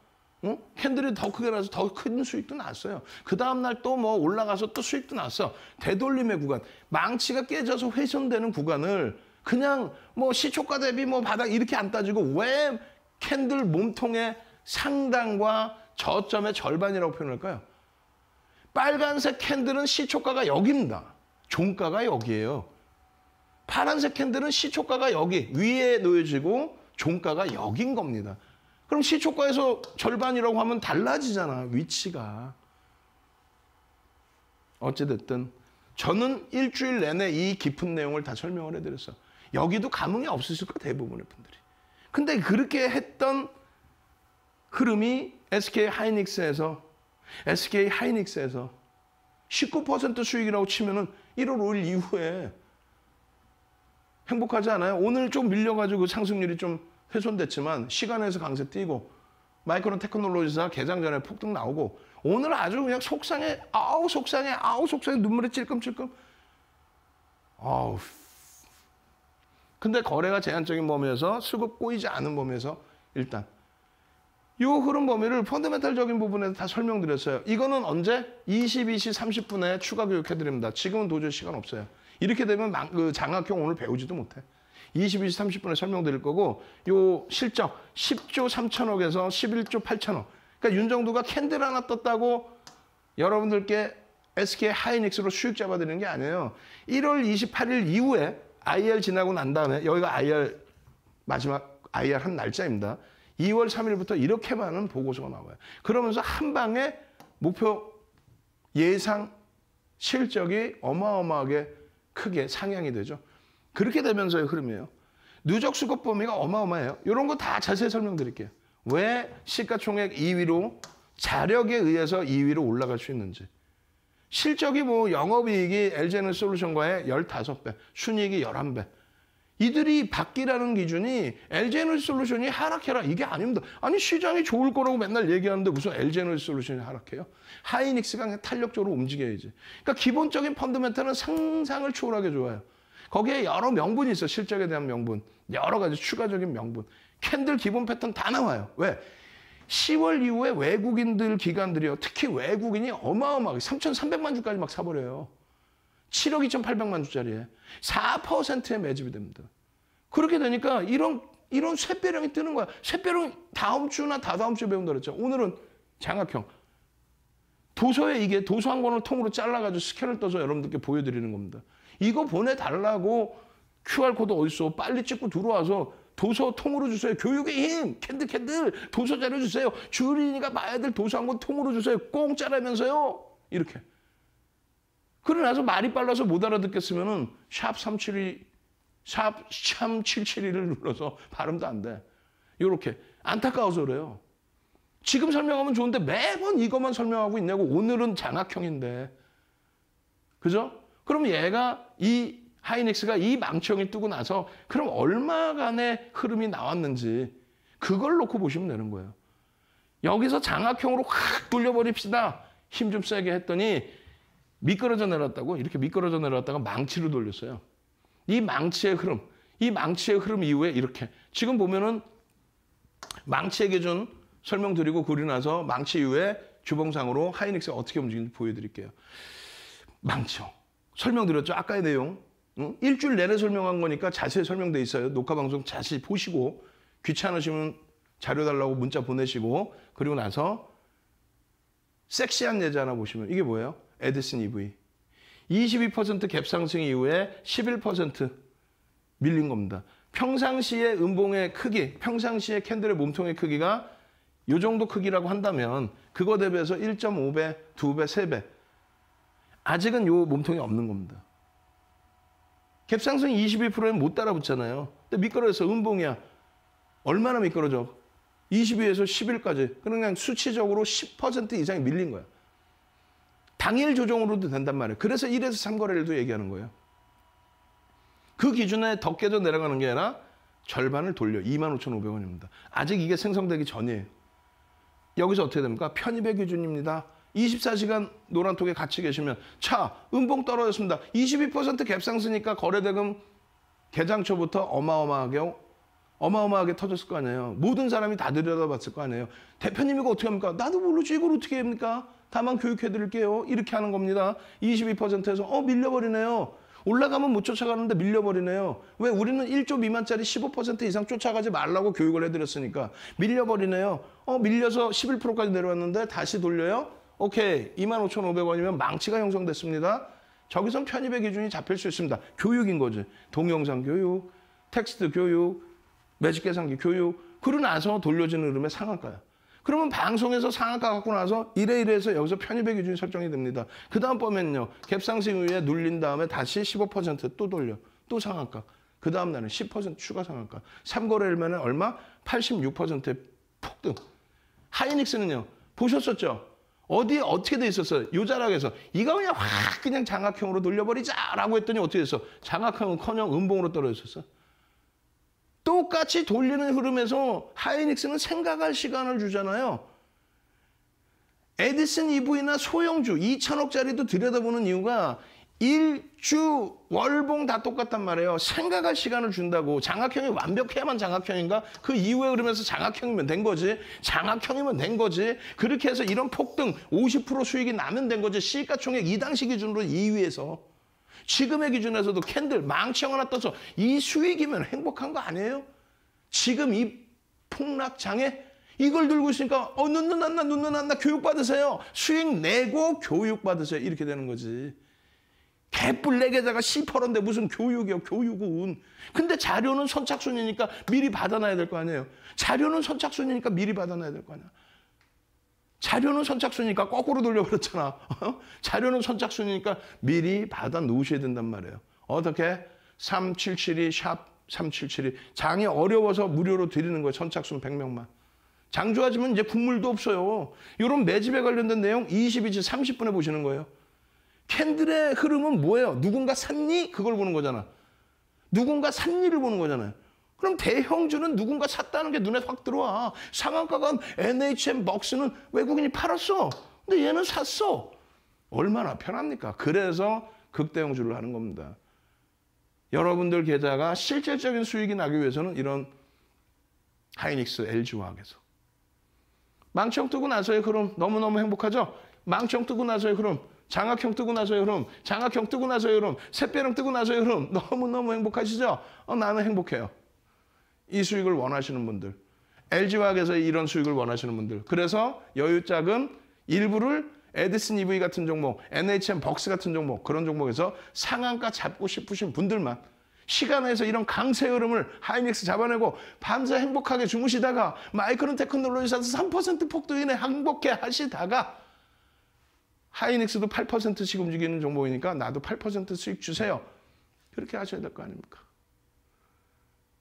캔들이 더 크게 나서 더 큰 수익도 났어요. 그 다음날 또 뭐 올라가서 또 수익도 났어. 되돌림의 구간. 망치가 깨져서 훼손되는 구간을 그냥 뭐 시초가 대비 뭐 바닥 이렇게 안 따지고 왜 캔들 몸통의 상단과 저점의 절반이라고 표현할까요? 빨간색 캔들은 시초가가 여기입니다. 종가가 여기예요. 파란색 캔들은 시초가가 여기 위에 놓여지고 종가가 여긴 겁니다. 그럼 시초가에서 절반이라고 하면 달라지잖아, 위치가. 어찌됐든 저는 일주일 내내 이 깊은 내용을 다 설명을 해드렸어. 여기도 감흥이 없으실 거야, 대부분의 분들이. 근데 그렇게 했던 흐름이 SK 하이닉스에서 19% 수익이라고 치면은 1월 5일 이후에 행복하지 않아요? 오늘 좀 밀려가지고 상승률이 좀 훼손됐지만 시간에서 강세 뛰고 마이크론 테크놀로지사 개장 전에 폭등 나오고 오늘 아주 그냥 속상해. 아우 속상해. 눈물이 찔끔찔끔. 아우. 근데 거래가 제한적인 범위에서 수급 꼬이지 않은 범위에서 일단 이 흐름 범위를 펀더멘탈적인 부분에서 다 설명드렸어요. 이거는 언제? 22시 30분에 추가 교육해드립니다. 지금은 도저히 시간 없어요. 이렇게 되면 그 장학형 오늘 배우지도 못해. 22시 30분에 설명드릴 거고 요 실적 10조 3천억에서 11조 8천억. 그러니까 윤정두가 캔들 하나 떴다고 여러분들께 SK 하이닉스로 수익 잡아드리는 게 아니에요. 1월 28일 이후에 IR 지나고 난 다음에 여기가 IR 마지막 IR 한 날짜입니다. 2월 3일부터 이렇게 많은 보고서가 나와요. 그러면서 한 방에 목표 예상 실적이 어마어마하게 크게 상향이 되죠. 그렇게 되면서의 흐름이에요. 누적 수급 범위가 어마어마해요. 이런 거 다 자세히 설명드릴게요. 왜 시가총액 2위로 자력에 의해서 2위로 올라갈 수 있는지. 실적이 뭐 영업이익이 LG에너지솔루션과의 15배, 순이익이 11배. 이들이 받기라는 기준이 LG에너지솔루션이 하락해라 이게 아닙니다. 아니 시장이 좋을 거라고 맨날 얘기하는데 무슨 LG에너지솔루션이 하락해요? 하이닉스가 그냥 탄력적으로 움직여야지. 그러니까 기본적인 펀더멘탈은 상상을 초월하게 좋아요. 거기에 여러 명분이 있어. 실적에 대한 명분. 여러 가지 추가적인 명분. 캔들 기본 패턴 다 나와요. 왜? 10월 이후에 외국인들 기관들이요. 특히 외국인이 어마어마하게 3,300만 주까지 막 사버려요. 7억 2,800만 주짜리에 4%의 매집이 됩니다. 그렇게 되니까 이런 쇠배령이 뜨는 거야. 쇠배령 다음 주나 다다음 주에 배운다 그랬죠. 오늘은 장학형. 도서에 이게 도서 한 권을 통으로 잘라가지고 스캔을 떠서 여러분들께 보여드리는 겁니다. 이거 보내달라고 QR코드 어딨어. 빨리 찍고 들어와서 도서 통으로 주세요. 교육의 힘. 캔들 도서 자료 주세요. 주린이가 봐야 될 도서 한 권 통으로 주세요. 공짜라면서요. 이렇게. 그러고 나서 말이 빨라서 못 알아듣겠으면은 샵372, 샵377을 눌러서 발음도 안 돼. 요렇게. 안타까워서 그래요. 지금 설명하면 좋은데 매번 이것만 설명하고 있냐고. 오늘은 장학형인데. 그죠? 그럼 얘가 이 하이닉스가 이 망청이 뜨고 나서 그럼 얼마간의 흐름이 나왔는지 그걸 놓고 보시면 되는 거예요. 여기서 장학형으로 확 돌려버립시다. 힘 좀 세게 했더니 미끄러져 내려왔다고 이렇게 미끄러져 내려왔다가 망치로 돌렸어요. 이 망치의 흐름 이후에 이렇게 지금 보면은 망치의 기준 설명드리고 그리고 나서 망치 이후에 주봉상으로 하이닉스가 어떻게 움직이는지 보여드릴게요. 망쳐. 설명드렸죠? 아까의 내용. 일주일 내내 설명한 거니까 자세히 설명돼 있어요. 녹화방송 자세히 보시고 귀찮으시면 자료 달라고 문자 보내시고 그리고 나서 섹시한 예제 하나 보시면 이게 뭐예요? 에디슨 EV. 22% 갭 상승 이후에 11% 밀린 겁니다. 평상시의 음봉의 크기, 평상시의 캔들의 몸통의 크기가 이 정도 크기라고 한다면 그거 대비해서 1.5배, 2배, 3배. 아직은 이 몸통이 없는 겁니다. 갭상승 22%는 못 따라붙잖아요. 근데 미끄러져서 음봉이야. 얼마나 미끄러져? 22에서 10일까지. 그냥 수치적으로 10% 이상이 밀린 거야. 당일 조정으로도 된단 말이에요. 그래서 1에서 3거래일도 얘기하는 거예요. 그 기준에 더 깨져 내려가는 게 아니라 절반을 돌려. 25,500원입니다. 아직 이게 생성되기 전이에요. 여기서 어떻게 됩니까? 편입의 기준입니다. 24시간 노란톡에 같이 계시면 차, 음봉 떨어졌습니다. 22% 갭상승이니까 거래대금 개장초부터 어마어마하게 터졌을 거 아니에요. 모든 사람이 다 들여다봤을 거 아니에요. 대표님 이거 어떻게 합니까? 나도 모르지 이걸 어떻게 합니까? 다만 교육해드릴게요. 이렇게 하는 겁니다. 22%에서 밀려버리네요. 올라가면 못 쫓아가는데 밀려버리네요. 왜? 우리는 1조 미만짜리 15% 이상 쫓아가지 말라고 교육을 해드렸으니까. 밀려버리네요. 밀려서 11%까지 내려왔는데 다시 돌려요? 오케이. 25,500원이면 망치가 형성됐습니다. 저기선 편입의 기준이 잡힐 수 있습니다. 교육인 거지. 동영상 교육, 텍스트 교육, 매직 계산기 교육. 그러고 나서 돌려지는 흐름의 상한가야. 그러면 방송에서 상한가 갖고 나서 이래서 여기서 편입의 기준이 설정이 됩니다. 그 다음 보면요. 갭상승 이후에 눌린 다음에 다시 15% 또 돌려. 또 상한가. 그 다음 날은 10% 추가 상한가. 3거래일면은 얼마? 86%의 폭등. 하이닉스는요. 보셨었죠? 어디에 어떻게 돼 있었어요? 요 자락에서 이거 그냥 확 그냥 장악형으로 돌려버리자라고 했더니 어떻게 됐어? 장악형은커녕 음봉으로 떨어졌었어. 똑같이 돌리는 흐름에서 하이닉스는 생각할 시간을 주잖아요. 에디슨 EV나 소형주 2천억짜리도 들여다보는 이유가 일주 월봉 다 똑같단 말이에요. 생각할 시간을 준다고. 장악형이 완벽해야만 장악형인가? 그 이후에 그러면서 장악형이면 된 거지. 장악형이면 된 거지. 그렇게 해서 이런 폭등 50% 수익이 나면 된 거지. 시가총액 이 당시 기준으로 2위에서. 지금의 기준에서도 캔들 망치형 하나 떠서 이 수익이면 행복한 거 아니에요? 지금 이 폭락장에 이걸 들고 있으니까 눈 났나 교육받으세요. 수익 내고 교육받으세요. 이렇게 되는 거지. 개뿔 4개다가 10%인데 무슨 교육이요, 교육은. 근데 자료는 선착순이니까 미리 받아놔야 될 거 아니에요. 자료는 선착순이니까 미리 받아놔야 될 거 아니야. 자료는 선착순이니까 거꾸로 돌려버렸잖아. 자료는 선착순이니까 미리 받아 놓으셔야 된단 말이에요. 어떻게? 377이 샵 377이. 장이 어려워서 무료로 드리는 거예요. 선착순 100명만. 장 좋아지면 이제 국물도 없어요. 이런 매집에 관련된 내용 22시 30분에 보시는 거예요. 캔들의 흐름은 뭐예요? 누군가 샀니? 그걸 보는 거잖아. 누군가 샀니를 보는 거잖아요. 그럼 대형주는 누군가 샀다는 게 눈에 확 들어와. 상한가가 NHN 벅스는 외국인이 팔았어. 근데 얘는 샀어. 얼마나 편합니까? 그래서 극대형주를 하는 겁니다. 여러분들 계좌가 실질적인 수익이 나기 위해서는 이런 하이닉스, LG화학에서. 망청 뜨고 나서의 흐름 너무너무 행복하죠? 망청 뜨고 나서의 흐름, 장악형 뜨고 나서의 흐름, 장악형 뜨고 나서의 흐름, 샛별형 뜨고 나서의 흐름 너무너무 행복하시죠? 나는 행복해요. 이 수익을 원하시는 분들, LG화학에서 이런 수익을 원하시는 분들, 그래서 여유자금 일부를 에디슨 EV 같은 종목, NHN 벅스 같은 종목, 그런 종목에서 상한가 잡고 싶으신 분들만 시간에서 이런 강세 흐름을 하이닉스 잡아내고 밤새 행복하게 주무시다가 마이크론 테크놀로지사에서 3% 폭도 인해 행복해 하시다가 하이닉스도 8%씩 움직이는 종목이니까 나도 8% 수익 주세요. 그렇게 하셔야 될 거 아닙니까?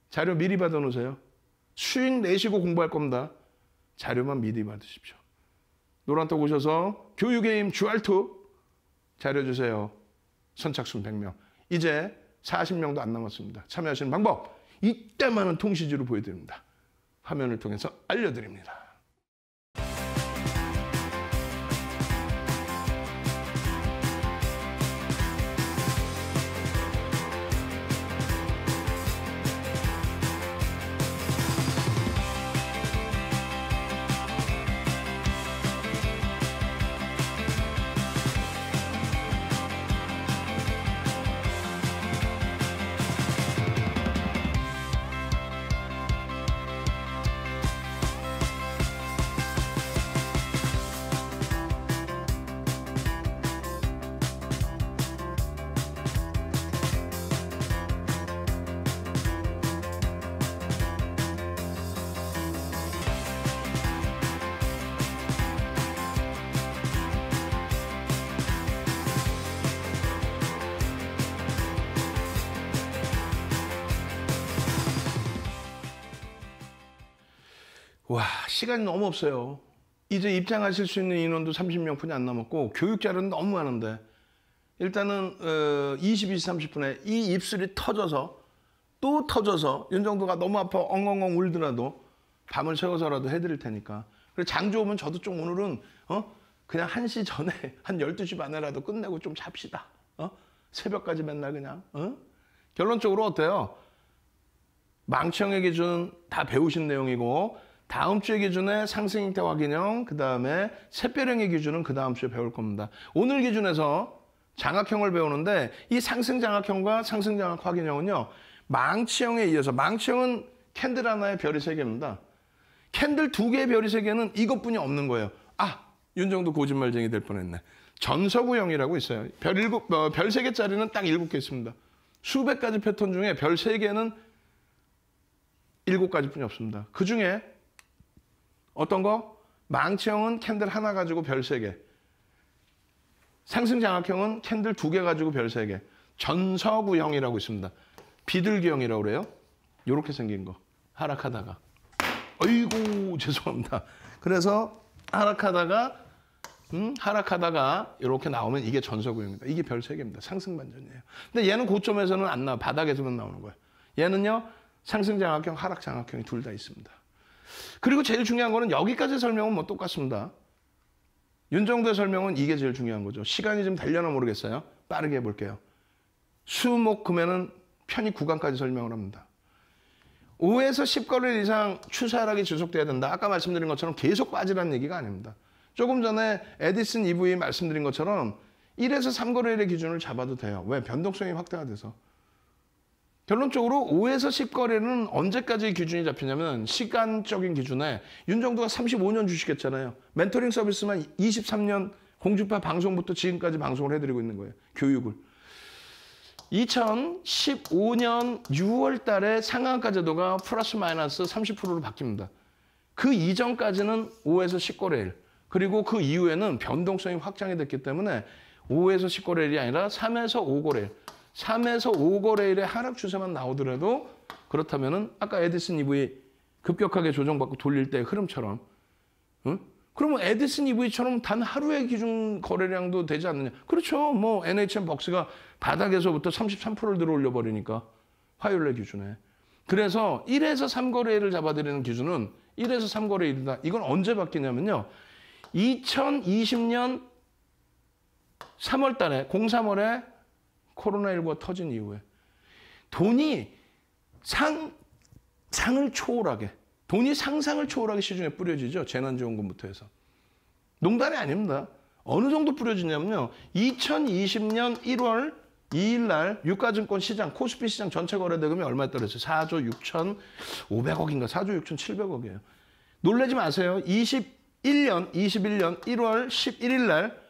자료 미리 받아놓으세요. 수익 내시고 공부할 겁니다. 자료만 미리 받으십시오. 노란톡 오셔서 교육의 힘 주알투 자료 주세요. 선착순 100명. 이제 40명도 안 남았습니다. 참여하시는 방법 이때만은 통시지로 보여드립니다. 화면을 통해서 알려드립니다. 와, 시간이 너무 없어요. 이제 입장하실 수 있는 인원도 30명뿐이 안 남았고 교육 자료는 너무 많은데 일단은 22시 30분에 이 입술이 터져서 또 터져서 윤정도가 너무 아파 엉엉엉 울더라도 밤을 새워서라도 해드릴 테니까. 그리고 장조 오면 저도 좀 오늘은 그냥 1시 전에 한 12시 반에라도 끝내고 좀 잡시다. 새벽까지 맨날 그냥. 결론적으로 어때요? 망청의 기준 다 배우신 내용이고 다음 주의 기준에 상승형태 확인형, 그 다음에 샛별형의 기준은 그 다음 주에 배울 겁니다. 오늘 기준에서 장악형을 배우는데 이 상승 장악형과 상승 장악 확인형은요. 망치형에 이어서 망치형은 캔들 하나에 별이 3개입니다. 캔들 2개의 별이 3개는 이것뿐이 없는 거예요. 윤정도 거짓말쟁이 될 뻔했네. 전서구형이라고 있어요. 별 3개짜리는 딱 7개 있습니다. 수백 가지 패턴 중에 별 3개는 7가지뿐이 없습니다. 그 중에 어떤 거? 망치형은 캔들 하나 가지고 별 3개. 상승장악형은 캔들 2개 가지고 별 3개. 전서구형이라고 있습니다. 비둘기형이라고 그래요. 이렇게 생긴 거. 하락하다가. 어이구 죄송합니다. 그래서 하락하다가 이렇게 나오면 이게 전서구형입니다. 이게 별 3개입니다. 상승반전이에요. 근데 얘는 고점에서는 안 나와. 바닥에서만 나오는 거예요. 얘는요. 상승장악형, 하락장악형이 둘 다 있습니다. 그리고 제일 중요한 거는 여기까지 설명은 뭐 똑같습니다. 윤정도의 설명은 이게 제일 중요한 거죠. 시간이 좀 달려나 모르겠어요. 빠르게 해볼게요. 수목 금에는 편입 구간까지 설명을 합니다. 5에서 10거래일 이상 추세 하락이 지속돼야 된다. 아까 말씀드린 것처럼 계속 빠지라는 얘기가 아닙니다. 조금 전에 에디슨 EV 말씀드린 것처럼 1에서 3거래일의 기준을 잡아도 돼요. 왜? 변동성이 확대가 돼서. 결론적으로 5에서 10거래는 언제까지 기준이 잡히냐면 시간적인 기준에 윤정도가 35년 주식했잖아요. 멘토링 서비스만 23년 공주파 방송부터 지금까지 방송을 해드리고 있는 거예요. 교육을. 2015년 6월 달에 상한가 제도가 플러스 마이너스 30%로 바뀝니다. 그 이전까지는 5에서 10거래일. 그리고 그 이후에는 변동성이 확장이 됐기 때문에 5에서 10거래일이 아니라 3에서 5거래일. 3에서 5거래일의 하락 추세만 나오더라도 그렇다면은 아까 에디슨 EV 급격하게 조정받고 돌릴 때의 흐름처럼 그러면 에디슨 EV처럼 단 하루의 기준 거래량도 되지 않느냐. 그렇죠. 뭐 NHN 벅스가 바닥에서부터 33%를 들어올려 버리니까 화요일날 기준에. 그래서 1에서 3거래일을 잡아드리는 기준은 1에서 3거래일이다. 이건 언제 바뀌냐면요. 2020년 3월 달에 03월에 코로나19가 터진 이후에 돈이 상을 초월하게, 돈이 상상을 초월하게 시중에 뿌려지죠. 재난지원금부터 해서. 농담이 아닙니다. 어느 정도 뿌려지냐면요. 2020년 1월 2일 날 유가증권 시장, 코스피 시장 전체 거래대금이 얼마에 떨어졌어요? 4조 6,500억인가 4조 6,700억이에요. 놀라지 마세요. 21년 1월 11일 날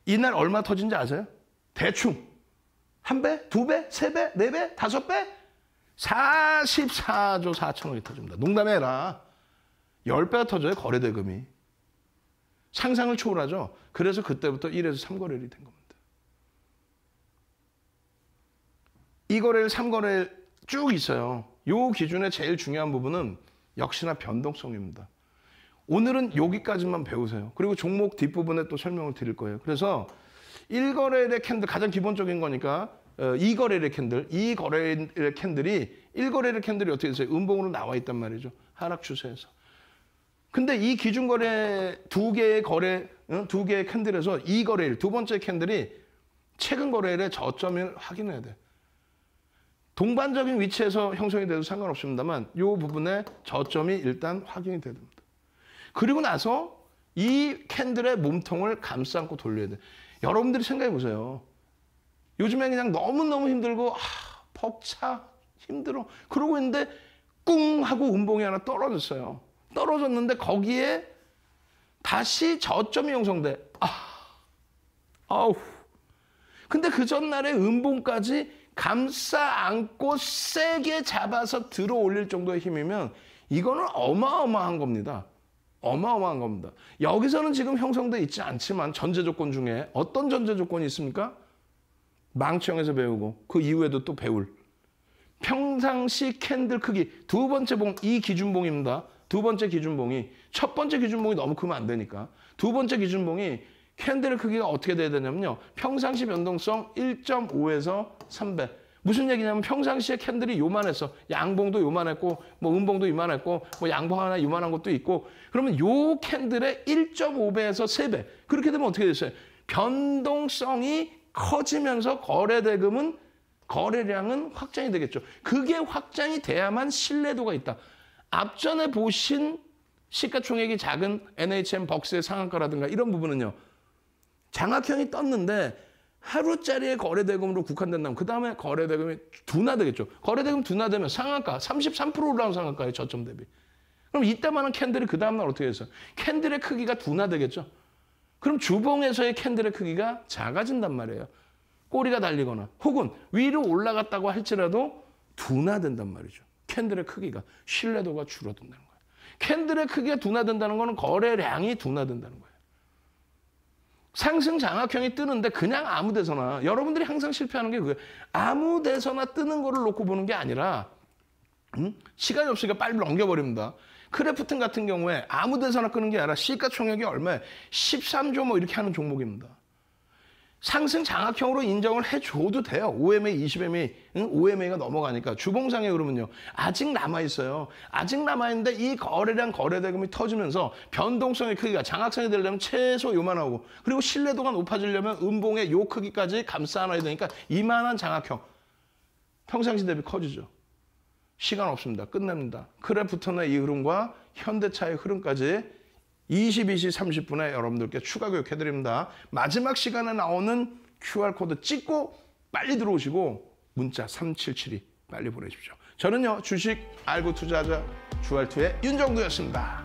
이날 얼마 터진지 아세요? 대충 1배, 2배, 3배, 4배, 5배? 44조 4천억이 터집니다. 농담이 아니라 10배가 터져요, 거래대금이. 상상을 초월하죠. 그래서 그때부터 1에서 3거래일이 된 겁니다. 2거래일, 3거래일 쭉 있어요. 요 기준의 제일 중요한 부분은 역시나 변동성입니다. 오늘은 여기까지만 배우세요. 그리고 종목 뒷부분에 또 설명을 드릴 거예요. 그래서 1거래일의 캔들, 가장 기본적인 거니까 2거래일의 캔들, 2거래일의 캔들이 1거래일의 캔들이 어떻게 됐어요? 음봉으로 나와 있단 말이죠. 하락 추세에서. 근데 이 기준거래 두 개의 캔들에서 2거래일, 두 번째 캔들이 최근 거래일의 저점을 확인해야 돼. 동반적인 위치에서 형성이 돼도 상관없습니다만 이 부분에 저점이 일단 확인이 돼야 됩니다. 그리고 나서 이 캔들의 몸통을 감싸 안고 돌려야 돼. 여러분들이 생각해 보세요. 요즘에 그냥 너무너무 힘들고 벅차 힘들어 그러고 있는데 꿍 하고 음봉이 하나 떨어졌어요. 떨어졌는데 거기에 다시 저점이 형성돼. 아우. 근데 그 전날에 음봉까지 감싸 안고 세게 잡아서 들어 올릴 정도의 힘이면 이거는 어마어마한 겁니다. 어마어마한 겁니다. 여기서는 지금 형성돼 있지 않지만 전제 조건 중에 어떤 전제 조건이 있습니까? 망치형에서 배우고 그 이후에도 또 배울 평상시 캔들 크기 두 번째 봉, 이 기준봉입니다. 두 번째 기준봉이 첫 번째 기준봉이 너무 크면 안 되니까 두 번째 기준봉이 캔들의 크기가 어떻게 돼야 되냐면요. 평상시 변동성 1.5에서 3배. 무슨 얘기냐면 평상시에 캔들이 요만했어. 양봉도 요만했고 뭐 음봉도 요만했고 뭐 양봉 하나 요만한 것도 있고 그러면 요 캔들의 1.5배에서 3배. 그렇게 되면 어떻게 됐어요? 변동성이 커지면서 거래량은 확장이 되겠죠. 그게 확장이 돼야만 신뢰도가 있다. 앞전에 보신 시가총액이 작은 NHN 벅스의 상한가라든가 이런 부분은요. 장악형이 떴는데 하루짜리의 거래대금으로 국한된다면 그 다음에 거래대금이 둔화되겠죠. 거래대금 둔화되면 상한가 33% 올라온 상한가의 저점 대비. 그럼 이때만한 캔들이 그 다음날 어떻게 해서 캔들의 크기가 둔화되겠죠. 그럼 주봉에서의 캔들의 크기가 작아진단 말이에요. 꼬리가 달리거나 혹은 위로 올라갔다고 할지라도 둔화된단 말이죠. 캔들의 크기가 신뢰도가 줄어든다는 거예요. 캔들의 크기가 둔화된다는 거는 거래량이 둔화된다는 거예요. 상승 장악형이 뜨는데 그냥 아무 데서나 여러분들이 항상 실패하는 게 그거예요. 아무 데서나 뜨는 거를 놓고 보는 게 아니라 시간이 없으니까 빨리 넘겨버립니다. 크래프튼 같은 경우에 아무 데서나 끄는 게 아니라 시가총액이 얼마에 13조 뭐 이렇게 하는 종목입니다. 상승 장악형으로 인정을 해줘도 돼요. 5MA, 20MA, OMA가 넘어가니까 주봉상에 그러면요. 아직 남아있어요. 아직 남아있는데 이 거래량 거래대금이 터지면서 변동성의 크기가 장악성이 되려면 최소 요만하고 그리고 신뢰도가 높아지려면 음봉의 요 크기까지 감싸 안아야 되니까 이만한 장악형. 평상시 대비 커지죠. 시간 없습니다. 끝납니다. 크래프턴의 이 흐름과 현대차의 흐름까지 22시 30분에 여러분들께 추가 교육해드립니다. 마지막 시간에 나오는 QR코드 찍고 빨리 들어오시고 문자 3772 빨리 보내십시오. 저는요 주식 알고 투자하자 주알투의 윤정두였습니다.